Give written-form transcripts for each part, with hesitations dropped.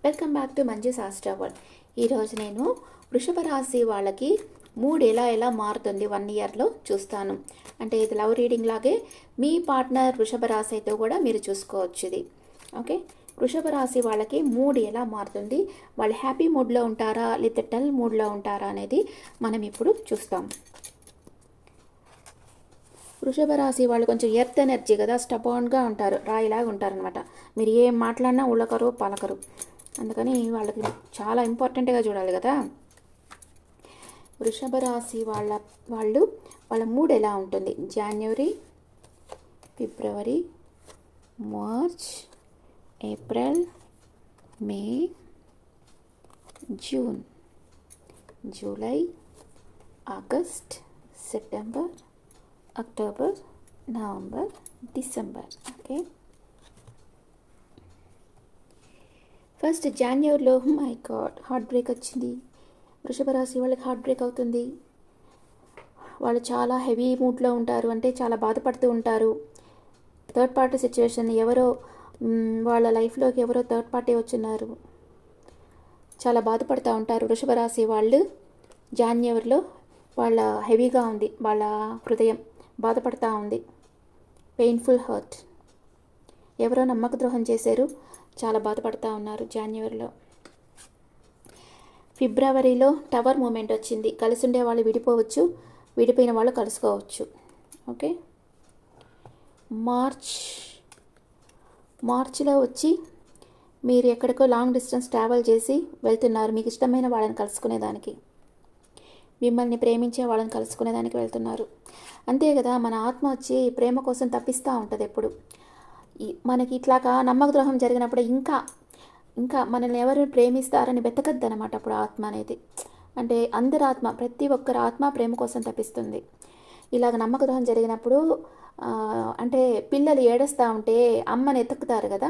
Welcome back to Manju శాస్త్ర world. ఈరోజు నేను వృషభ రాశి వాళ్ళకి మూడ్ ఎలా మారుతుంది 1 ఇయర్లో చూస్తాను. అంటే ఇది లవ్ రీడింగ్ లాగే మీ పార్ట్నర్ వృషభ రాశి అయితే కూడా మీరు చూసుకోవచ్చు ఇది. ఓకే, వృషభ రాశి వాళ్ళకి మూడ్ ఎలా మారుతుంది, వాళ్ళు హ్యాపీ మూడ్లో ఉంటారా లేదా డల్ మూడ్లో ఉంటారా అనేది మనం ఇప్పుడు చూస్తాం. వృషభ రాశి వాళ్ళు కొంచెం ఎర్త్ ఎనర్జీ కదా, స్టబాన్గా ఉంటారు, రాయిలాగా ఉంటారనమాట. మీరు ఏం మాట్లాడినా ఉళ్ళకరు పలకరు, అందుకని వాళ్ళకి చాలా ఇంపార్టెంట్గా చూడాలి కదా. వృషభ రాశి వాళ్ళ మూడ్ ఎలా ఉంటుంది జనవరి, ఫిబ్రవరి, March, April, May, June, July, August, September, October, November, December. Okay, first జాన్యువరిలో మై గాడ్ హార్ట్ బ్రేక్ వచ్చింది. వృషభ రాశి వాళ్ళకి హార్ట్ బ్రేక్ అవుతుంది. వాళ్ళు చాలా హెవీ మూడ్లో ఉంటారు, అంటే చాలా బాధపడుతూ ఉంటారు. థర్డ్ పార్టీ సిచ్యువేషన్, వాళ్ళ లైఫ్లోకి ఎవరో థర్డ్ పార్టీ వచ్చిన్నారు, చాలా బాధపడుతూ ఉంటారు. వృషభ రాశి వాళ్ళు జాన్యువరిలో వాళ్ళ హెవీగా ఉంది, వాళ్ళ హృదయం బాధపడుతూ ఉంది. పెయిన్ఫుల్ హర్ట్, ఎవరో నమ్మక ద్రోహం చేశారు, చాలా బాధపడుతూ ఉన్నారు జాన్యువరిలో. ఫిబ్రవరిలో టవర్ మూమెంట్ వచ్చింది, కలిసి ఉండే వాళ్ళు విడిపోవచ్చు, విడిపోయిన వాళ్ళు కలుసుకోవచ్చు. ఓకే, మార్చ్లో వచ్చి మీరు ఎక్కడికో లాంగ్ డిస్టెన్స్ ట్రావెల్ చేసి వెళ్తున్నారు, మీకు ఇష్టమైన వాళ్ళని కలుసుకునేదానికి, మిమ్మల్ని ప్రేమించే వాళ్ళని కలుసుకునేదానికి వెళ్తున్నారు. అంతే కదా, మన ఆత్మ వచ్చి ప్రేమ కోసం తప్పిస్తూ ఉంటుంది ఎప్పుడు. మనకి ఇట్లాగా నమ్మక ద్రోహం జరిగినప్పుడు ఇంకా మనల్ని ఎవరు ప్రేమిస్తారని వెతకద్దనమాట అప్పుడు ఆత్మ అనేది. అంటే అందరి ఆత్మ, ప్రతి ఒక్కరి ఆత్మ ప్రేమ కోసం తప్పిస్తుంది. ఇలాగ నమ్మక ద్రోహం జరిగినప్పుడు అంటే పిల్లలు ఏడుస్తూ ఉంటే అమ్మని ఎతుకుతారు కదా,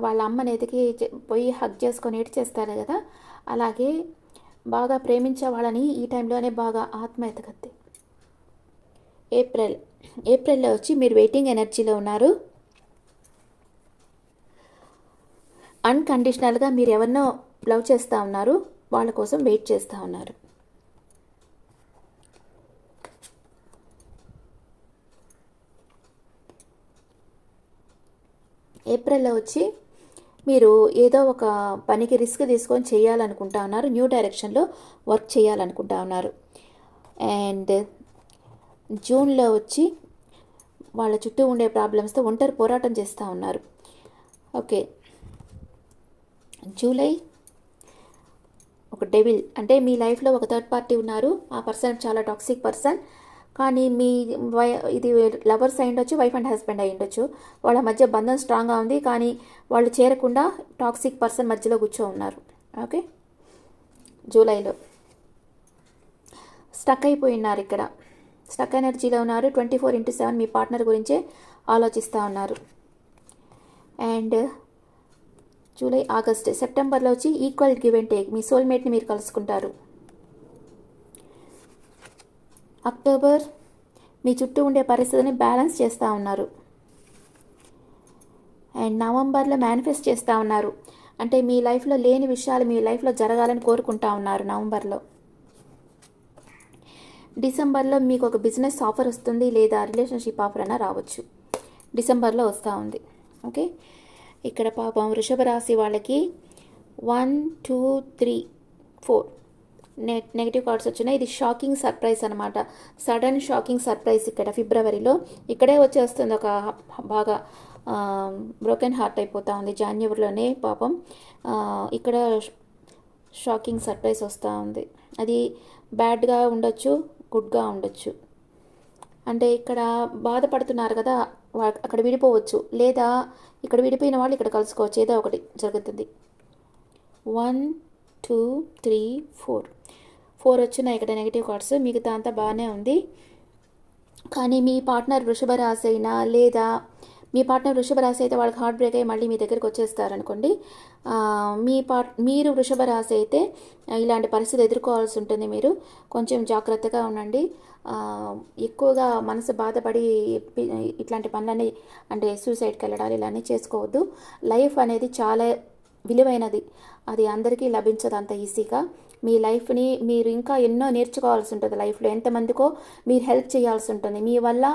వాళ్ళ అమ్మని ఎతికి పోయి హగ్ చేసుకొని ఏడ్చేస్తారు కదా, అలాగే బాగా ప్రేమించే వాళ్ళని ఈ టైంలోనే బాగా ఆత్మ ఎతకద్ది. ఏప్రిల్లో వచ్చి మీరు వెయిటింగ్ ఎనర్జీలో ఉన్నారు. అన్కండిషనల్గా మీరు ఎవరినో లవ్ చేస్తూ ఉన్నారు, వాళ్ళ కోసం వెయిట్ చేస్తూ ఉన్నారు. ఏప్రిల్లో వచ్చి మీరు ఏదో ఒక పనికి రిస్క్ తీసుకొని చేయాలనుకుంటా ఉన్నారు, న్యూ డైరెక్షన్లో వర్క్ చేయాలనుకుంటా ఉన్నారు. అండ్ జూన్లో వచ్చి వాళ్ళ చుట్టూ ఉండే ప్రాబ్లమ్స్తో ఒంటరి పోరాటం చేస్తూ ఉన్నారు. ఓకే, జూలై ఒక డెవిల్, అంటే మీ లైఫ్లో ఒక థర్డ్ పార్టీ ఉన్నారు, ఆ పర్సన్ చాలా టాక్సిక్ పర్సన్. కానీ ఇది లవర్స్ అయి ఉండొచ్చు, వైఫ్ అండ్ హస్బెండ్ అయి ఉండొచ్చు, వాళ్ళ మధ్య బంధం స్ట్రాంగ్గా ఉంది, కానీ వాళ్ళు చేరకుండా టాక్సిక్ పర్సన్ మధ్యలో కూర్చో ఉన్నారు. ఓకే, జూలైలో స్టక్ అయిపోయి ఉన్నారు, ఇక్కడ స్టక్ ఎనర్జీలో ఉన్నారు. 24/7 మీ పార్ట్నర్ గురించే ఆలోచిస్తూ ఉన్నారు. అండ్ జూలై, ఆగస్ట్, సెప్టెంబర్లో వచ్చి ఈక్వల్ గివ్ అండ్ టేక్, మీ సోల్మేట్ని మీరు కలుసుకుంటారు. అక్టోబర్ మీ చుట్టూ ఉండే పరిస్థితిని బ్యాలెన్స్ చేస్తూ ఉన్నారు. అండ్ నవంబర్లో మేనిఫెస్ట్ చేస్తూ ఉన్నారు, అంటే మీ లైఫ్లో లేని విషయాలు మీ లైఫ్లో జరగాలని కోరుకుంటా ఉన్నారు నవంబర్లో. డిసెంబర్లో మీకు ఒక బిజినెస్ ఆఫర్ వస్తుంది, లేదా రిలేషన్షిప్ ఆఫర్ అయినా రావచ్చు, డిసెంబర్లో వస్తూ ఉంది. ఓకే, ఇక్కడ పాపం వృషభ రాశి వాళ్ళకి 1, 2, 3, 4 నెగిటివ్ కార్డ్స్ వచ్చినాయి. ఇది షాకింగ్ సర్ప్రైజ్ అనమాట, సడన్ షాకింగ్ సర్ప్రైజ్. ఇక్కడ ఫిబ్రవరిలో ఇక్కడే వచ్చేస్తుంది, ఒక బాగా బ్రోకెన్ హార్ట్ అయిపోతూ ఉంది. జాన్యువరిలోనే పాపం ఇక్కడ షాకింగ్ సర్ప్రైజ్ వస్తూ ఉంది. అది బ్యాడ్గా ఉండొచ్చు, గుడ్గా ఉండొచ్చు. అంటే ఇక్కడ బాధపడుతున్నారు కదా, అక్కడ విడిపోవచ్చు, లేదా ఇక్కడ విడిపోయిన వాళ్ళు ఇక్కడ కలుసుకోవచ్చు, ఏదో ఒకటి జరుగుతుంది. 1, 2, 3, 4 వచ్చినాయి ఇక్కడ నెగిటివ్ కార్డ్స్, మిగతా అంతా బాగానే ఉంది. కానీ మీ పార్ట్నర్ వృషభ రాశి అయినా, లేదా మీ పార్ట్నర్ వృషభ రాశి అయితే వాళ్ళకి హార్ట్ బ్రేక్ అయ్యి మళ్ళీ మీ దగ్గరికి వచ్చేస్తారనుకోండి. మీరు వృషభ రాశి అయితే ఇలాంటి పరిస్థితి ఎదుర్కోవాల్సి ఉంటుంది. మీరు కొంచెం జాగ్రత్తగా ఉండండి. ఎక్కువగా మనసు బాధపడి ఇట్లాంటి పనులన్నీ, అంటే సూసైడ్కి వెళ్ళడాలు ఇలానే చేసుకోవద్దు. లైఫ్ అనేది చాలా విలువైనది, అది అందరికీ లభించదు అంత ఈజీగా. మీ లైఫ్ని మీరు ఇంకా ఎన్నో నేర్చుకోవాల్సి ఉంటుంది లైఫ్లో. ఎంతమందికో మీరు హెల్ప్ చేయాల్సి ఉంటుంది, మీ వల్ల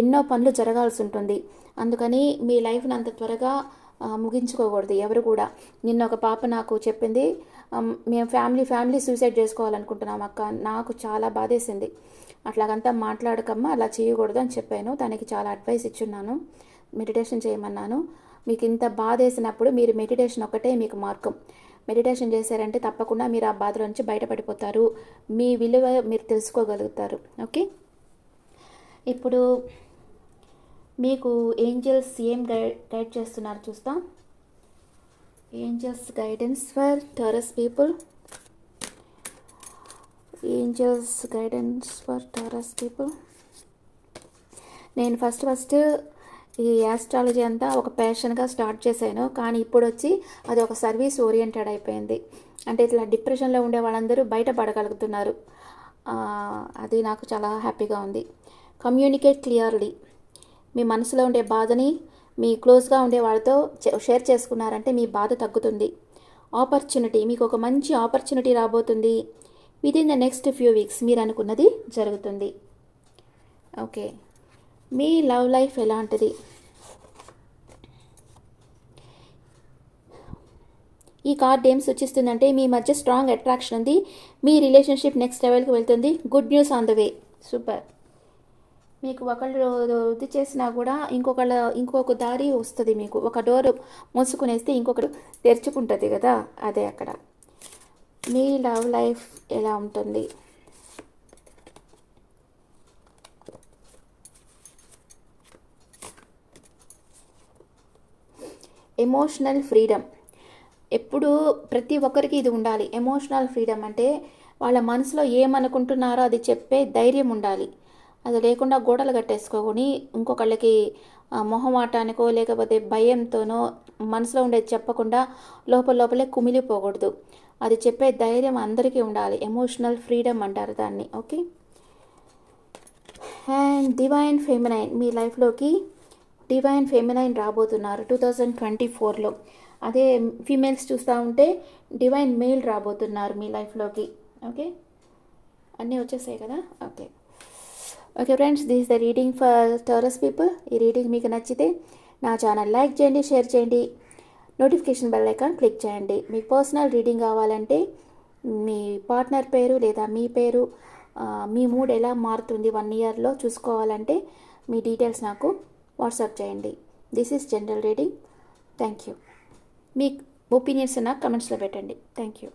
ఎన్నో పనులు జరగాల్సి ఉంటుంది. అందుకని మీ లైఫ్ని అంత త్వరగా ముగించుకోకూడదు ఎవరు కూడా. నిన్న ఒక పాప నాకు చెప్పింది, మేము ఫ్యామిలీ సూసైడ్ చేసుకోవాలనుకుంటున్నాం అక్క. నాకు చాలా బాధేసింది. అట్లాగంతా మాట్లాడకమ్మా, అలా చేయకూడదు అని చెప్పాను. తనకి చాలా అడ్వైస్ ఇచ్చున్నాను, మెడిటేషన్ చేయమన్నాను. మీకు ఇంత బాధ వేసినప్పుడు మీరు మెడిటేషన్ ఒకటే మీకు మార్గం. మెడిటేషన్ చేశారంటే తప్పకుండా మీరు ఆ బాధ నుంచి బయటపడిపోతారు, మీ విలువ మీరు తెలుసుకోగలుగుతారు. ఓకే, ఇప్పుడు మీకు ఏంజల్స్ ఏం గైడ్ చేస్తున్నారు చూస్తాం. Angels guidance for taurus people. Angels guidance for taurus people. నేను ఫస్ట్ ఈ యాస్ట్రాలజీ అంతా ఒక ప్యాషన్గా స్టార్ట్ చేశాను, కానీ ఇప్పుడు వచ్చి అది ఒక సర్వీస్ ఓరియంటెడ్ అయిపోయింది. అంటే ఇట్లా డిప్రెషన్లో ఉండే వాళ్ళందరూ బయటపడగలుగుతున్నారు. అది నాకు చాలా హ్యాపీగా ఉంది. Communicate clearly. మీ మనసులో ఉండే బాధని మీ క్లోజ్గా ఉండే వాళ్ళతో షేర్ చేసుకున్నారంటే మీ బాధ తగ్గుతుంది. ఆపర్చునిటీ, మీకు ఒక మంచి ఆపర్చునిటీ రాబోతుంది. Within the next few weeks మీరు అనుకున్నది జరుగుతుంది. ఓకే, మీ లవ్ లైఫ్ ఎలాంటిది? ఈ కార్డ్ ఏం సూచిస్తుందంటే మీ మధ్య స్ట్రాంగ్ అట్రాక్షన్ ఉంది, మీ రిలేషన్షిప్ నెక్స్ట్ లెవెల్కి వెళ్తుంది. Good news on the way. Super. మీకు ఒకళ్ళు ఇది చేసినా కూడా ఇంకొక దారి వస్తుంది. మీకు ఒక డోర్ మూసుకునేస్తే ఇంకొకటి తెరుచుకుంటుంది కదా, అదే అక్కడ. మీ లవ్ లైఫ్ ఎలా ఉంటుంది? Emotional freedom. ఎప్పుడు ప్రతి ఒక్కరికి ఇది ఉండాలి. ఎమోషనల్ ఫ్రీడమ్ అంటే వాళ్ళ మనసులో ఏమనుకుంటున్నారో అది చెప్పే ధైర్యం ఉండాలి. అది లేకుండా గోడలు కట్టేసుకొని ఇంకొకళ్ళకి మొహమాటానికో లేకపోతే భయంతోనో మనసులో ఉండేది చెప్పకుండా లోపలే కుమిలిపోకూడదు. అది చెప్పే ధైర్యం అందరికీ ఉండాలి. ఎమోషనల్ ఫ్రీడమ్ అంటారు దాన్ని. Okay, and divine feminine. మీ లైఫ్లోకి డివైన్ ఫెమినైన్ రాబోతున్నారు 2024లో. అదే ఫీమేల్స్ చూస్తూ ఉంటే డివైన్ మేల్ రాబోతున్నారు మీ లైఫ్లోకి. ఓకే, అన్నీ వచ్చేసాయి కదా. Okay friends, this is the reading for taurus people. ఈ రీడింగ్ మీకు నచ్చితే నా ఛానల్ లైక్ చేయండి, షేర్ చేయండి, నోటిఫికేషన్ బెల్ ఐకాన్ క్లిక్ చేయండి. మీకు పర్సనల్ రీడింగ్ కావాలంటే మీ పార్ట్నర్ పేరు లేదా మీ పేరు, మీ మూడ్ ఎలా మారుతుంది 1 ఇయర్లో చూసుకోవాలంటే మీ డీటెయిల్స్ నాకు వాట్సాప్ చేయండి. This is general reading. Thank you. Me opinions నాకు కమెంట్స్లో పెట్టండి. Thank you.